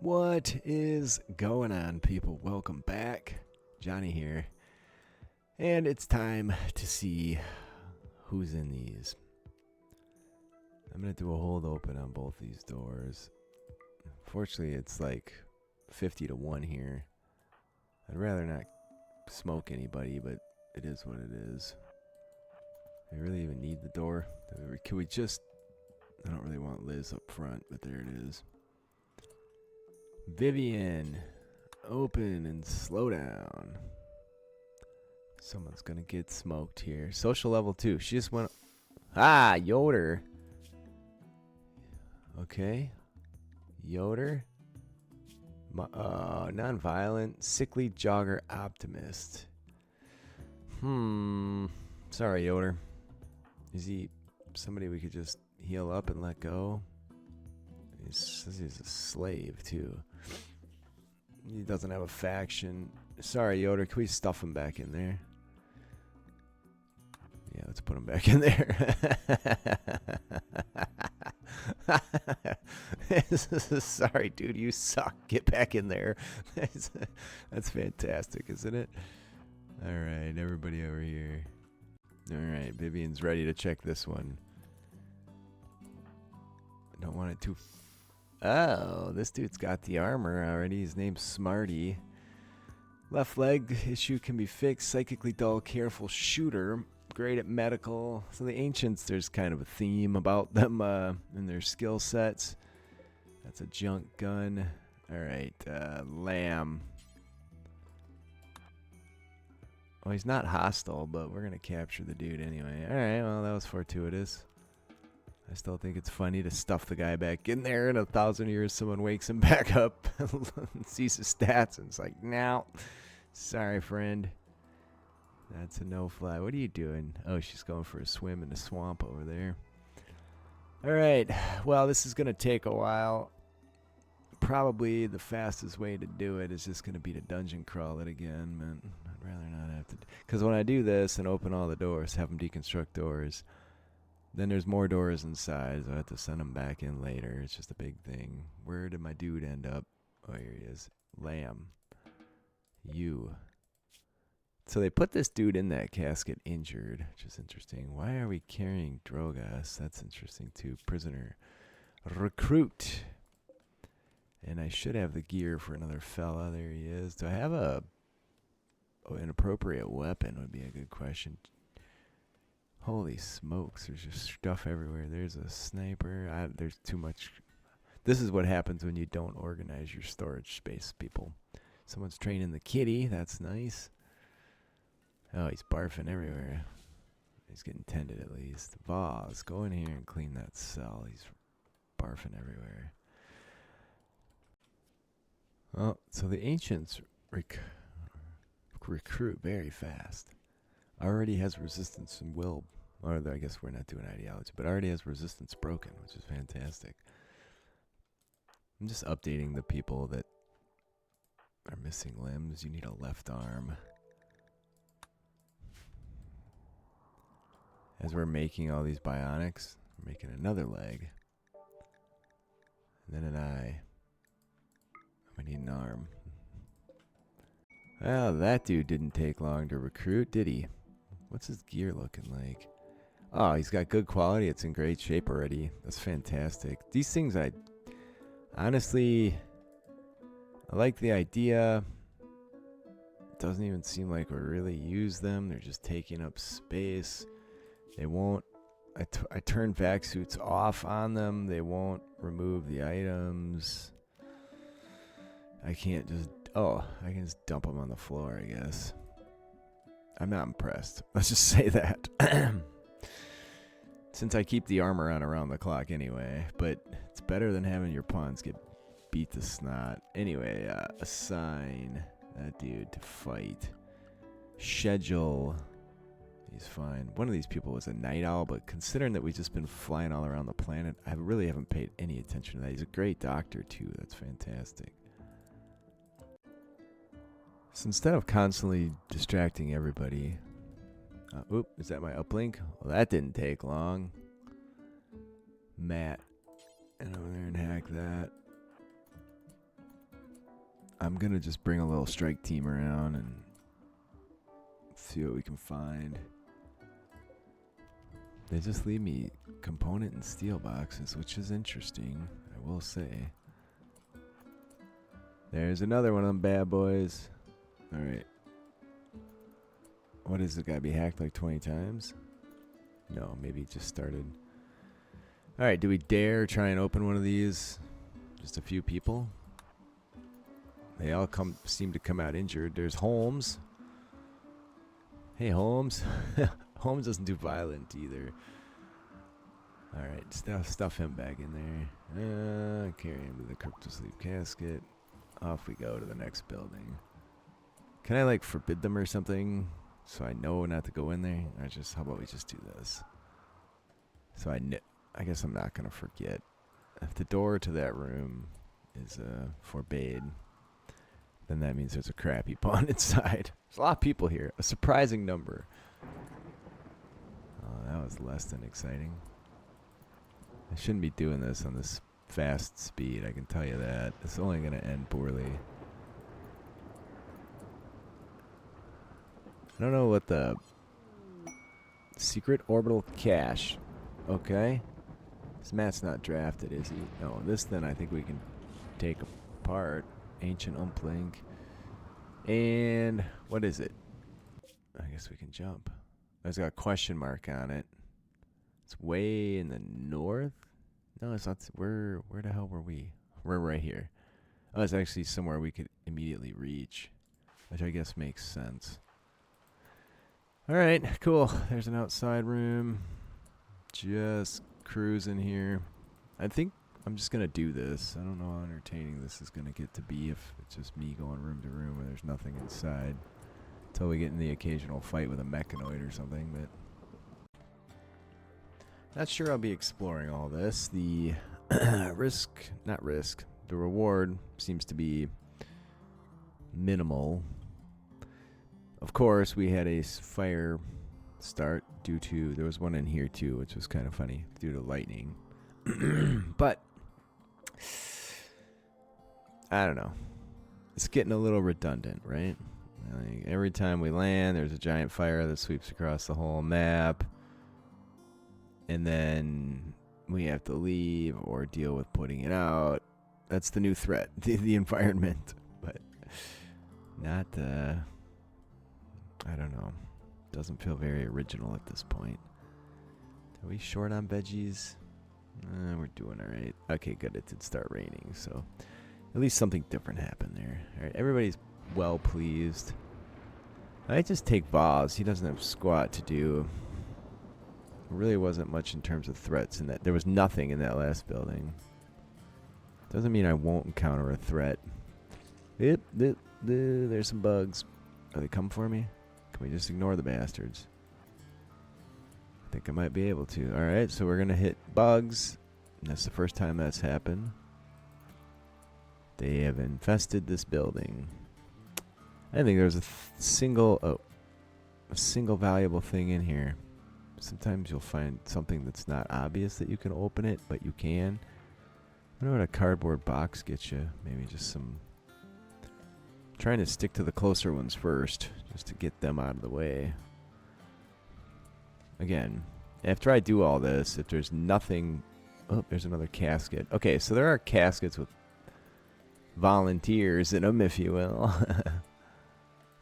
What is going on, people? Welcome back. Johnny here. And it's time to see who's in these. I'm going to do a hold open on both these doors. Fortunately, it's like 50 to 1 here. I'd rather not smoke anybody, but it is what it is. I really even need the door. Can we just... I don't really want Liz up front, but there it is. Vivian, open and slow down. Someone's gonna get smoked here. Social level 2. She just went... Ah, Yoder. Okay. Yoder. Non-violent. Sickly jogger optimist. Sorry, Yoder. Is he somebody we could just heal up and let go? He says he's a slave, too. He doesn't have a faction. Sorry, Yoder. Can we stuff him back in there? Yeah, let's put him back in there. Sorry, dude. You suck. Get back in there. That's fantastic, isn't it? All right, everybody over here. All right, Vivian's ready to check this one. I don't want it too... Oh, this dude's got the armor already. His name's Smarty. Left leg issue can be fixed. Psychically dull, careful shooter. Great at medical. So the ancients, there's kind of a theme about them and their skill sets. That's a junk gun. All right, Lamb. Oh, he's not hostile, but we're going to capture the dude anyway. All right, well, that was fortuitous. I still think it's funny to stuff the guy back in there. In 1,000 years, someone wakes him back up and sees his stats, and it's like, no, sorry, friend. That's a no-fly. What are you doing? Oh, she's going for a swim in the swamp over there. All right. Well, this is going to take a while. Probably the fastest way to do it is just going to be to dungeon crawl it again, man. I'd rather not have to. Because when I do this and open all the doors, have them deconstruct doors, then there's more doors inside, so I have to send them back in later. It's just a big thing. Where did my dude end up? Oh, here he is. Lamb. You. So they put this dude in that casket injured, which is interesting. Why are we carrying Drogas? That's interesting, too. Prisoner. Recruit. And I should have the gear for another fella. There he is. Do I have an appropriate weapon would be a good question. Holy smokes, there's just stuff everywhere. There's a sniper. There's too much. This is what happens when you don't organize your storage space, people. Someone's training the kitty. That's nice. Oh, he's barfing everywhere. He's getting tended at least. Vaz, go in here and clean that cell. He's barfing everywhere. Oh, so the ancients recruit very fast. Already has resistance and will, or I guess we're not doing ideology, but already has resistance broken, which is fantastic. I'm just updating the people that are missing limbs. You need a left arm. As we're making all these bionics, we're making another leg. And then an eye. I need an arm. Well, that dude didn't take long to recruit, did he? What's his gear looking like? Oh, he's got good quality. It's in great shape already. That's fantastic. These things, honestly, I like the idea. It doesn't even seem like we really use them. They're just taking up space. They won't... I turn vac suits off on them. They won't remove the items. I can't just... Oh, I can just dump them on the floor, I guess. I'm not impressed. Let's just say that. Since I keep the armor on around the clock anyway. But it's better than having your pawns get beat to snot. Anyway, assign that dude to fight. Schedule. He's fine. One of these people was a night owl, but considering that we've just been flying all around the planet, I really haven't paid any attention to that. He's a great doctor, too. That's fantastic. So instead of constantly distracting everybody... Oop, is that my uplink? Well, that didn't take long. Matt. And over there and hack that. I'm gonna just bring a little strike team around and see what we can find. They just leave me component and steel boxes, which is interesting, I will say. There's another one of them bad boys. Alright. What is it? Gotta be hacked like 20 times? No, maybe it just started. Alright, do we dare try and open one of these? Just a few people? They all seem to come out injured. There's Holmes. Hey, Holmes. Holmes doesn't do violent either. Alright, stuff him back in there. Carry him to the cryptosleep casket. Off we go to the next building. Can I, like, forbid them or something so I know not to go in there? Or just, how about we just do this? So I guess I'm not going to forget. If the door to that room is forbade, then that means there's a crappy pawn inside. There's a lot of people here. A surprising number. Oh, that was less than exciting. I shouldn't be doing this on this fast speed, I can tell you that. It's only going to end poorly. I don't know what the... Secret orbital cache. Okay. This mat's not drafted, is he? No, this then I think we can take apart. Ancient uplink. And what is it? I guess we can jump. There's got a question mark on it. It's way in the north? No, it's not. Where the hell were we? We're right here. Oh, it's actually somewhere we could immediately reach, which I guess makes sense. All right, cool. There's an outside room. Just cruising here. I think I'm just going to do this. I don't know how entertaining this is going to get to be if it's just me going room to room where there's nothing inside. Until we get in the occasional fight with a mechanoid or something, but... Not sure I'll be exploring all this. The the reward seems to be minimal. Of course, we had a fire start due to, there was one in here too, which was kind of funny, due to lightning. But, I don't know. It's getting a little redundant, right? Like every time we land, there's a giant fire that sweeps across the whole map. And then we have to leave or deal with putting it out. That's the new threat, the environment. But not, I don't know. Doesn't feel very original at this point. Are we short on veggies? We're doing all right. Okay, good. It did start raining, so at least something different happened there. All right, everybody's well pleased. I just take Voss. He doesn't have squat to do. There really wasn't much in terms of threats in that. There was nothing in that last building. Doesn't mean I won't encounter a threat. There's some bugs. Are they come for me? Can we just ignore the bastards? I think I might be able to. Alright, so we're going to hit bugs. And that's the first time that's happened. They have infested this building. I think there's a single valuable thing in here. Sometimes you'll find something that's not obvious that you can open it, but you can. I wonder what a cardboard box gets you. Maybe just some... Trying to stick to the closer ones first, just to get them out of the way. Again, after I do all this, if there's nothing... Oh, there's another casket. Okay, so there are caskets with volunteers in them, if you will.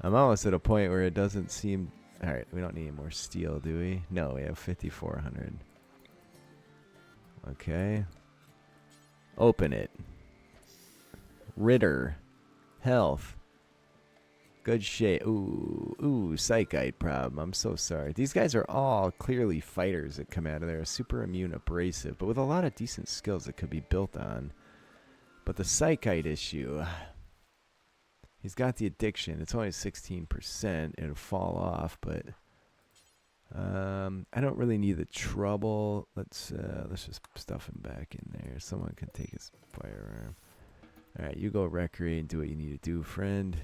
I'm almost at a point where it doesn't seem... Alright, we don't need any more steel, do we? No, we have 5,400. Okay. Open it. Ritter. Health. Good shade. Ooh, psychite problem. I'm so sorry. These guys are all clearly fighters that come out of there. Super immune, abrasive, but with a lot of decent skills that could be built on. But the psychite issue... He's got the addiction. It's only 16%. It'll fall off, but I don't really need the trouble. Let's just stuff him back in there. Someone can take his firearm. All right, you go recreate and do what you need to do, friend.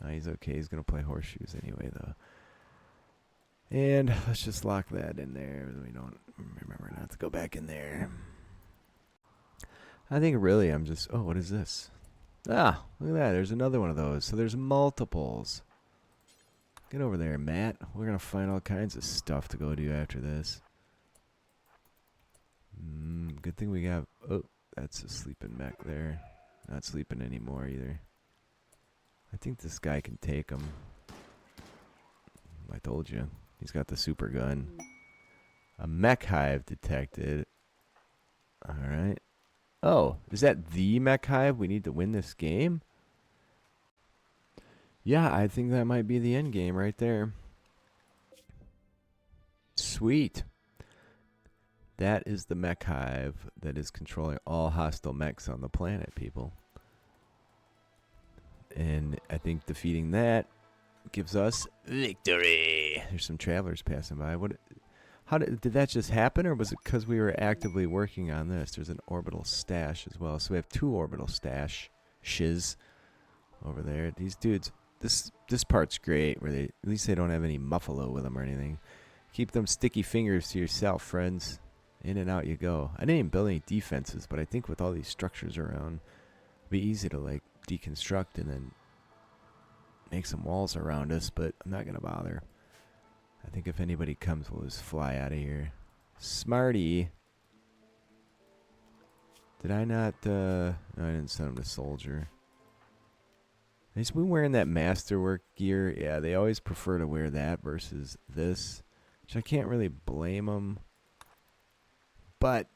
He's okay. He's gonna play horseshoes anyway, though. And let's just lock that in there. We don't remember not to go back in there. I think really I'm just... Oh, what is this? Ah, look at that. There's another one of those. So there's multiples. Get over there, Matt. We're going to find all kinds of stuff to go do after this. Good thing we got... Oh, that's a sleeping mech there. Not sleeping anymore either. I think this guy can take him. I told you. He's got the super gun. A mech hive detected. Alright. Oh, is that the mech hive we need to win this game? Yeah, I think that might be the end game right there. Sweet. That is the mech hive that is controlling all hostile mechs on the planet, people. And I think defeating that gives us victory. There's some travelers passing by. How did that just happen, or was it because we were actively working on this? There's an orbital stash as well. So we have 2 orbital stashes over there. These dudes, this part's great, where at least they don't have any muffalo with them or anything. Keep them sticky fingers to yourself, friends. In and out you go. I didn't even build any defenses, but I think with all these structures around, it'd be easy to like deconstruct and then make some walls around us, but I'm not gonna bother. I think if anybody comes, we'll just fly out of here. Smarty. Did I not, no, I didn't send him to soldier. He's been wearing that masterwork gear. Yeah, they always prefer to wear that versus this, which I can't really blame them. But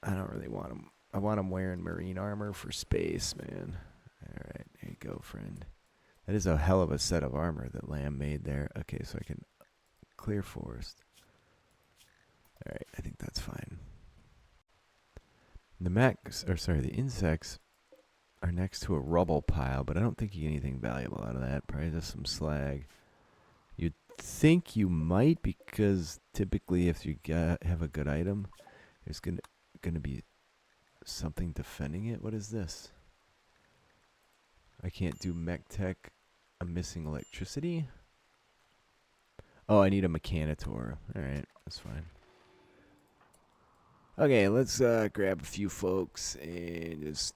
I don't really want him. I want him wearing marine armor for space, man. Alright, here you go, friend. That is a hell of a set of armor that Lamb made there. Okay, so I can clear forest. Alright, I think that's fine. The mechs, or sorry, the insects are next to a rubble pile, but I don't think you get anything valuable out of that. Probably just some slag. You'd think you might, because typically if you have a good item, there's gonna be something defending it. What is this? I can't do mech tech. I'm missing electricity. Oh, I need a mechanitor. Alright, that's fine. Okay, let's grab a few folks and just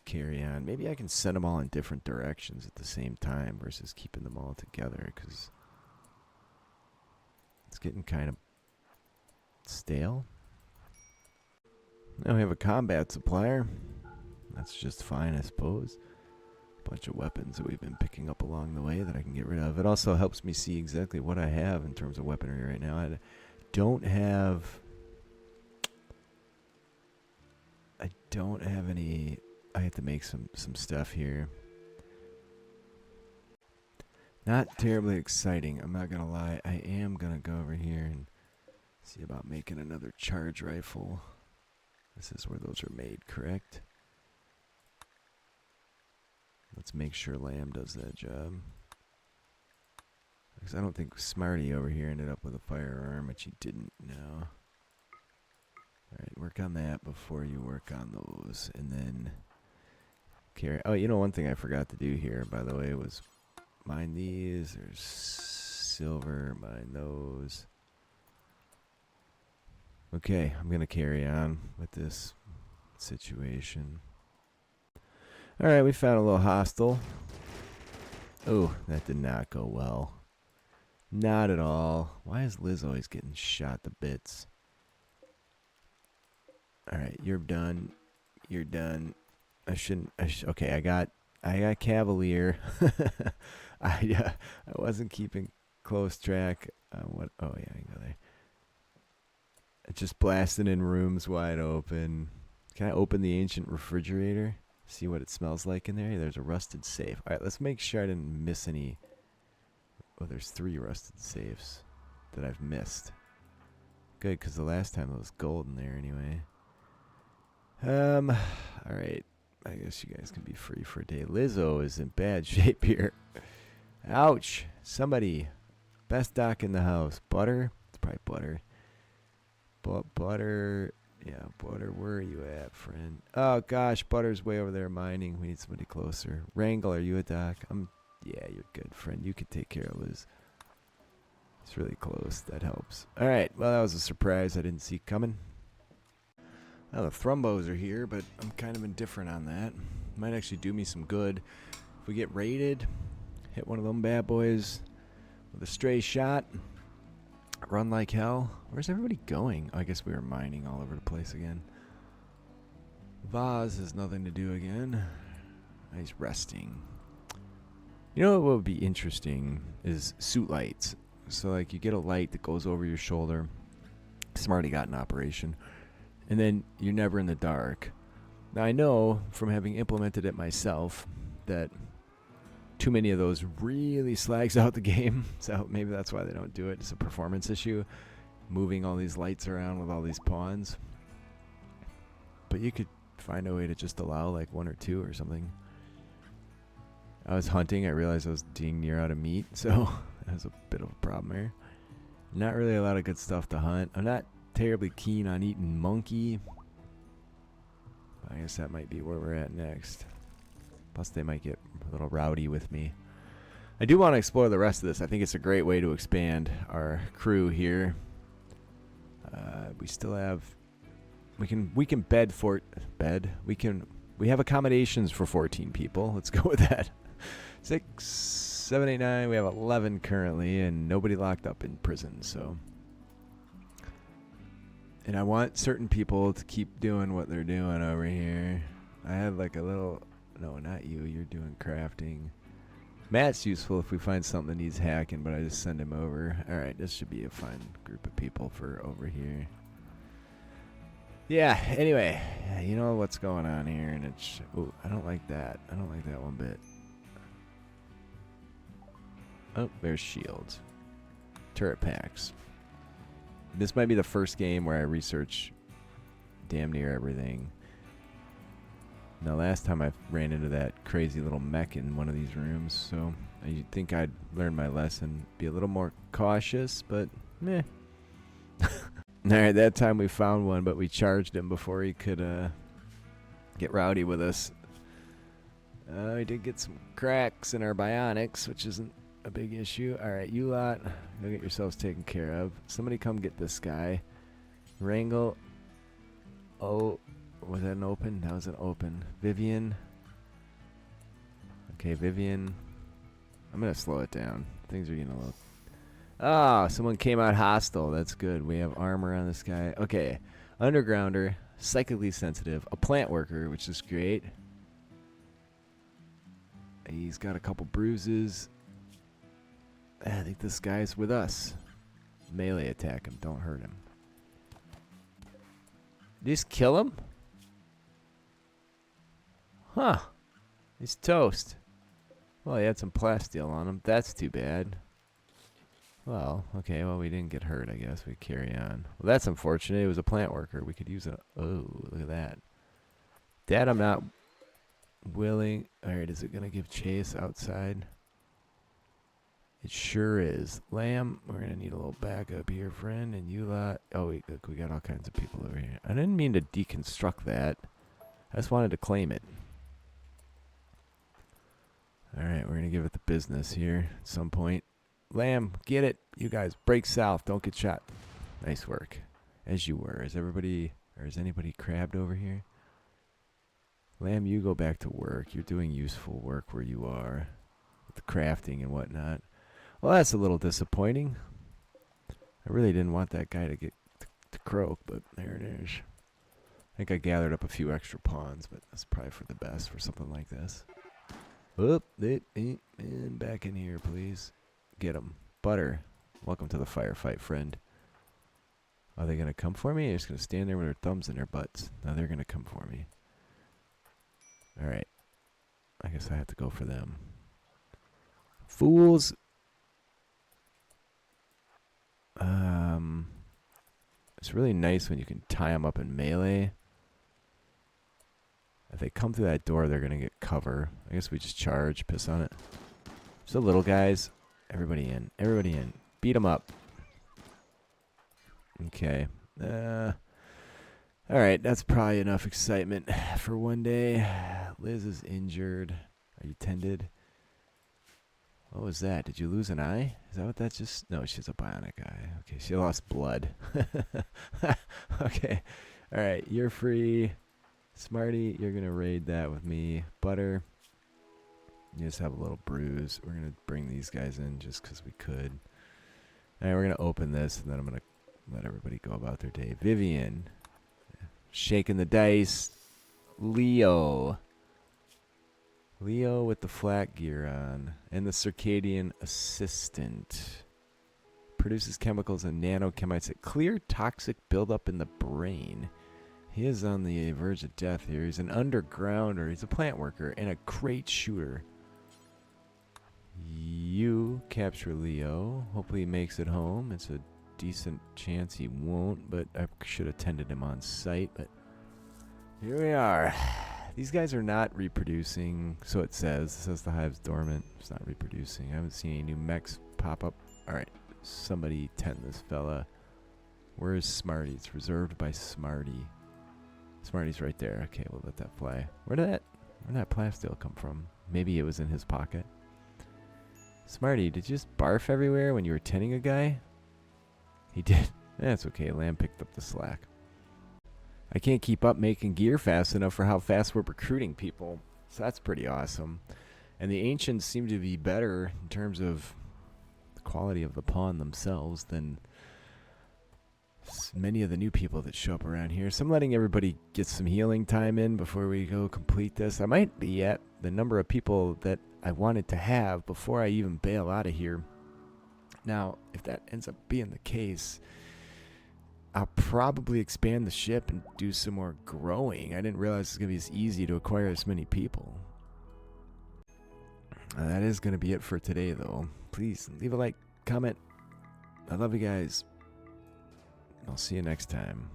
carry on. Maybe I can send them all in different directions at the same time versus keeping them all together, because it's getting kind of stale. Now we have a combat supplier. That's just fine, I suppose. Bunch of weapons that we've been picking up along the way that I can get rid of. It also helps me see exactly what I have in terms of weaponry right now. I don't have any. I have to make some stuff here. Not terribly exciting, I'm not gonna lie. I am gonna go over here and see about making another charge rifle. This is where those are made, correct? Let's make sure Lamb does that job. Because I don't think Smarty over here ended up with a firearm, which he didn't know. Alright, work on that before you work on those. And then carry. Oh, you know, one thing I forgot to do here, by the way, was mine these. There's silver, mine those. Okay, I'm going to carry on with this situation. Alright, we found a little hostile. Oh, that did not go well. Not at all. Why is Liz always getting shot to bits? Alright, you're done. You're done. Okay, I got Cavalier. I wasn't keeping close track. What? Oh yeah, I can go there. It's just blasting in rooms wide open. Can I open the ancient refrigerator? See what it smells like in there? There's a rusted safe. Alright, let's make sure I didn't miss any. Oh, there's 3 rusted safes that I've missed. Good, because the last time there was gold in there anyway. Alright. I guess you guys can be free for a day. Lizzo is in bad shape here. Ouch. Somebody. Best doc in the house. Butter? It's probably butter. Butter. Yeah, Butter, where are you at, friend? Oh, gosh, Butter's way over there mining. We need somebody closer. Wrangle, are you a doc? Yeah, you're good, friend. You can take care of Liz. It's really close. That helps. All right, well, that was a surprise I didn't see coming. Well, the Thrumbos are here, but I'm kind of indifferent on that. Might actually do me some good. If we get raided, hit one of them bad boys with a stray shot, run like hell. Where's everybody going? Oh, I guess we were mining all over the place again. Vaz has nothing to do again. He's resting. You know what would be interesting is suit lights. So like you get a light that goes over your shoulder. It's already got an operation. And then you're never in the dark. Now I know from having implemented it myself that too many of those really slags out the game. So maybe that's why they don't do it. It's a performance issue. Moving all these lights around with all these pawns. But you could find a way to just allow like 1 or 2 or something. I was hunting. I realized I was dang near out of meat. So that was a bit of a problem here. Not really a lot of good stuff to hunt. I'm not terribly keen on eating monkey. I guess that might be where we're at next. Plus they might get a little rowdy with me. I do want to explore the rest of this. I think it's a great way to expand our crew here. We still have... We can bed. We have accommodations for 14 people. Let's go with that. 6, 7, 8, 9. We have 11 currently, and nobody locked up in prison. So, and I want certain people to keep doing what they're doing over here. I had like a little. No, not you. You're doing crafting. Matt's useful if we find something that needs hacking, but I just send him over. All right, this should be a fine group of people for over here. Yeah, anyway, you know what's going on here, and it's... Ooh, I don't like that. I don't like that one bit. Oh, there's shields. Turret packs. This might be the first game where I research damn near everything. Now, last time I ran into that crazy little mech in one of these rooms, so you'd think I'd learn my lesson, be a little more cautious, but meh. Alright, that time we found one, but we charged him before he could get rowdy with us. We did get some cracks in our bionics, which isn't a big issue. Alright, you lot, go get yourselves taken care of. Somebody come get this guy. Wrangle. Oh, was that an open? That was an open. Vivian. Okay, Vivian. I'm going to slow it down. Things are getting a little... Ah, someone came out hostile. That's good. We have armor on this guy. Okay. Undergrounder, psychically sensitive, a plant worker, which is great. He's got a couple bruises. I think this guy's with us. Melee attack him. Don't hurt him. Just kill him? Huh. He's toast. Well, he had some plasteel on him. That's too bad. Well, okay, well, we didn't get hurt, I guess. We carry on. Well, that's unfortunate. It was a plant worker. We could use it. Oh, look at that. That I'm not willing. All right, is it going to give chase outside? It sure is. Lamb, we're going to need a little backup here, friend. And you lot. Oh, look, we got all kinds of people over here. I didn't mean to deconstruct that. I just wanted to claim it. All right, we're going to give it the business here at some point. Lamb, get it. You guys, break south. Don't get shot. Nice work. As you were. Is everybody, or is anybody crabbed over here? Lamb, you go back to work. You're doing useful work where you are. With the crafting and whatnot. Well, that's a little disappointing. I really didn't want that guy to get to croak, but there it is. I think I gathered up a few extra pawns, but that's probably for the best for something like this. Oop, and back in here, please. Get him. Butter. Welcome to the firefight, friend. Are they going to come for me? They're just going to stand there with their thumbs in their butts. No, they're going to come for me. Alright. I guess I have to go for them. Fools. It's really nice when you can tie them up in melee. If they come through that door, they're going to get cover. I guess we just charge, piss on it. So little guys, everybody in. Everybody in. Beat them up. Okay. Alright, that's probably enough excitement for one day. Liz is injured. Are you tended? What was that? Did you lose an eye? Is that what that just... No, she's a bionic eye. Okay, she lost blood. Okay. Alright, you're free. Smarty, you're going to raid that with me. Butter, you just have a little bruise. We're going to bring these guys in just because we could. And we're going to open this, and then I'm going to let everybody go about their day. Vivian, shaking the dice. Leo. Leo with the flat gear on. And the circadian assistant. Produces chemicals and nanochemites that clear toxic buildup in the brain. He is on the verge of death here. He's an undergrounder. He's a plant worker and a great shooter. You capture Leo. Hopefully he makes it home. It's a decent chance he won't, but I should have tended him on site. But here we are. These guys are not reproducing, so it says. It says the hive's dormant. It's not reproducing. I haven't seen any new mechs pop up. All right, somebody tend this fella. Where is Smarty? It's reserved by Smarty. Smarty's right there. Okay, we'll let that fly. Where'd that plasteel come from? Maybe it was in his pocket. Smarty, did you just barf everywhere when you were tending a guy? He did. That's okay. Lamb picked up the slack. I can't keep up making gear fast enough for how fast we're recruiting people. So that's pretty awesome. And the ancients seem to be better in terms of the quality of the pawn themselves than many of the new people that show up around here. So I'm letting everybody get some healing time in before we go complete this. I might be at the number of people that I wanted to have before I even bail out of here. Now, if that ends up being the case, I'll probably expand the ship and do some more growing. I didn't realize it's going to be as easy to acquire as many people. That is going to be it for today, though. Please leave a like, comment. I love you guys. I'll see you next time.